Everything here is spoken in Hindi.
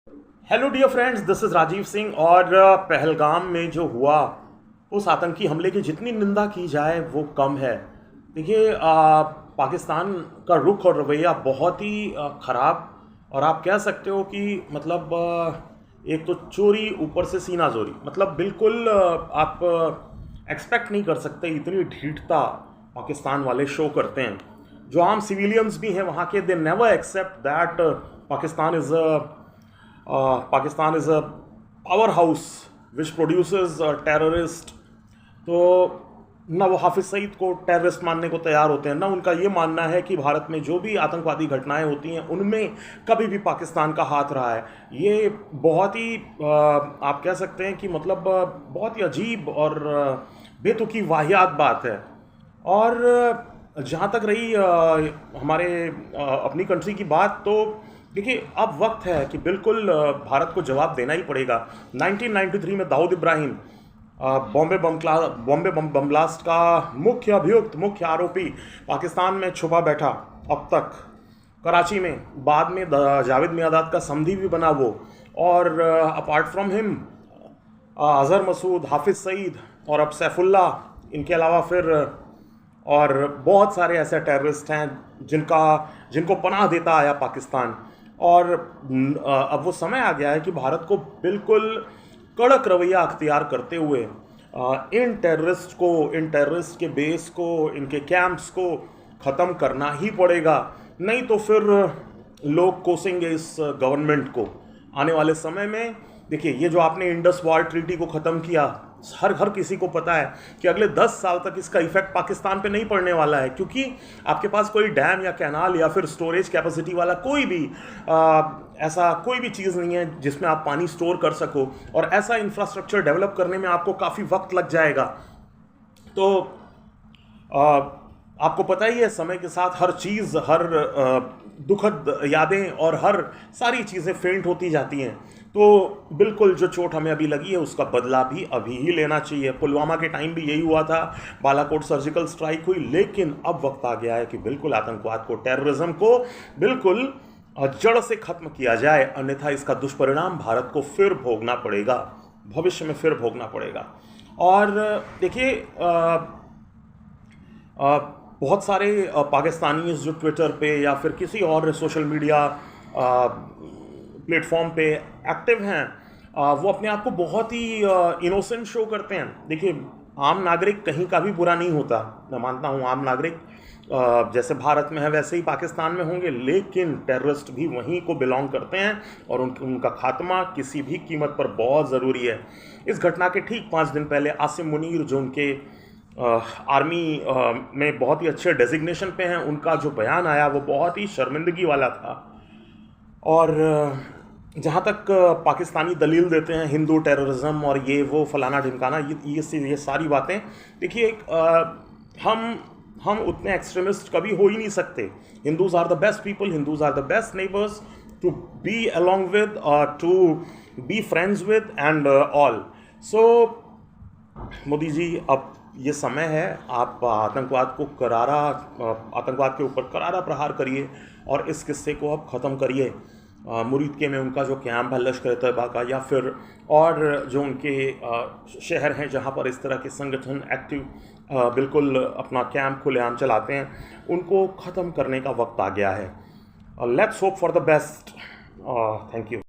Hello dear friends, this is Rajeev Singh. और पहलगाम में जो हुआ उस आतंकी हमले की जितनी निंदा की जाए वो कम है। देखिए, पाकिस्तान का रुख और रवैया बहुत ही ख़राब, और आप कह सकते हो कि मतलब एक तो चोरी ऊपर से सीना जोरी, मतलब बिल्कुल आप एक्सपेक्ट नहीं कर सकते इतनी ढीठता पाकिस्तान वाले शो करते हैं। जो आम सिविलियंस भी हैं वहाँ के, they never accept that Pakistan is a power house which produces terrorist. तो ना वो हाफिज सईद को टेररिस्ट मानने को तैयार होते हैं, ना उनका ये मानना है कि भारत में जो भी आतंकवादी घटनाएं होती हैं उनमें कभी भी पाकिस्तान का हाथ रहा है। ये बहुत ही आप कह सकते हैं कि मतलब बहुत ही अजीब और बेतुकी वाहियात बात है। और जहाँ तक रही हमारे अपनी कंट्री की बात, तो देखिए अब वक्त है कि बिल्कुल भारत को जवाब देना ही पड़ेगा। 1993 में दाऊद इब्राहिम, बॉम्बे बम ब्लास्ट का मुख्य अभियुक्त, मुख्य आरोपी, पाकिस्तान में छुपा बैठा अब तक कराची में। बाद में जावेद मियादाद का समधी भी बना वो। और apart from him Azhar Masood, Hafiz Saeed और अब सैफुल्ला, इनके अलावा फिर और बहुत सारे ऐसे टेररिस्ट हैं जिनको पनाह देता आया पाकिस्तान। और अब वो समय आ गया है कि भारत को बिल्कुल कड़क रवैया अख्तियार करते हुए इन टेररिस्ट के बेस को, इनके कैंप्स को ख़त्म करना ही पड़ेगा। नहीं तो फिर लोग कोसेंगे इस गवर्नमेंट को आने वाले समय में। देखिए, ये जो आपने इंडस वॉर ट्रीटी को ख़त्म किया, हर किसी को पता है कि अगले 10 साल तक इसका इफेक्ट पाकिस्तान पे नहीं पड़ने वाला है, क्योंकि आपके पास कोई डैम या कैनाल या फिर स्टोरेज कैपेसिटी वाला कोई भी ऐसा कोई भी चीज़ नहीं है जिसमें आप पानी स्टोर कर सको। और ऐसा इंफ्रास्ट्रक्चर डेवलप करने में आपको काफ़ी वक्त लग जाएगा। तो आपको पता ही है, समय के साथ हर चीज़, हर दुखद यादें और हर सारी चीज़ें फेंट होती जाती हैं। तो बिल्कुल जो चोट हमें अभी लगी है उसका बदला भी अभी ही लेना चाहिए। पुलवामा के टाइम भी यही हुआ था, बालाकोट सर्जिकल स्ट्राइक हुई, लेकिन अब वक्त आ गया है कि बिल्कुल आतंकवाद को, टेररिज्म को बिल्कुल जड़ से खत्म किया जाए, अन्यथा इसका दुष्परिणाम भारत को फिर भोगना पड़ेगा, भविष्य में फिर भोगना पड़ेगा। और देखिए, बहुत सारे पाकिस्तानी जो ट्विटर पे या फिर किसी और सोशल मीडिया प्लेटफॉर्म पे एक्टिव हैं, वो अपने आप को बहुत ही इनोसेंट शो करते हैं। देखिए, आम नागरिक कहीं का भी बुरा नहीं होता, मैं मानता हूँ आम नागरिक जैसे भारत में है वैसे ही पाकिस्तान में होंगे, लेकिन टेररिस्ट भी वहीं को बिलोंग करते हैं और उनका खात्मा किसी भी कीमत पर बहुत ज़रूरी है। इस घटना के ठीक 5 दिन पहले आसिम मुनीर, जो उनके आर्मी में बहुत ही अच्छे डेजिग्नेशन पे हैं, उनका जो बयान आया वो बहुत ही शर्मिंदगी वाला था। और जहाँ तक पाकिस्तानी दलील देते हैं हिंदू टेररिज्म और ये वो फलाना ढिमकाना, ये सारी बातें, देखिए हम उतने एक्सट्रीमिस्ट कभी हो ही नहीं सकते। Hindus are the best people, Hindus are the best neighbours to be along with, to be friends with and all. So Modi ji, अब ये समय है, आप आतंकवाद के ऊपर करारा प्रहार करिए और इस किस्से को अब ख़त्म करिए। मुरीद के में उनका जो कैंप है लश्कर तैयबा का, या फिर और जो उनके शहर हैं जहाँ पर इस तरह के संगठन एक्टिव बिल्कुल अपना कैंप खुलेआम चलाते हैं, उनको ख़त्म करने का वक्त आ गया है। Let's hope for the best. Thank you.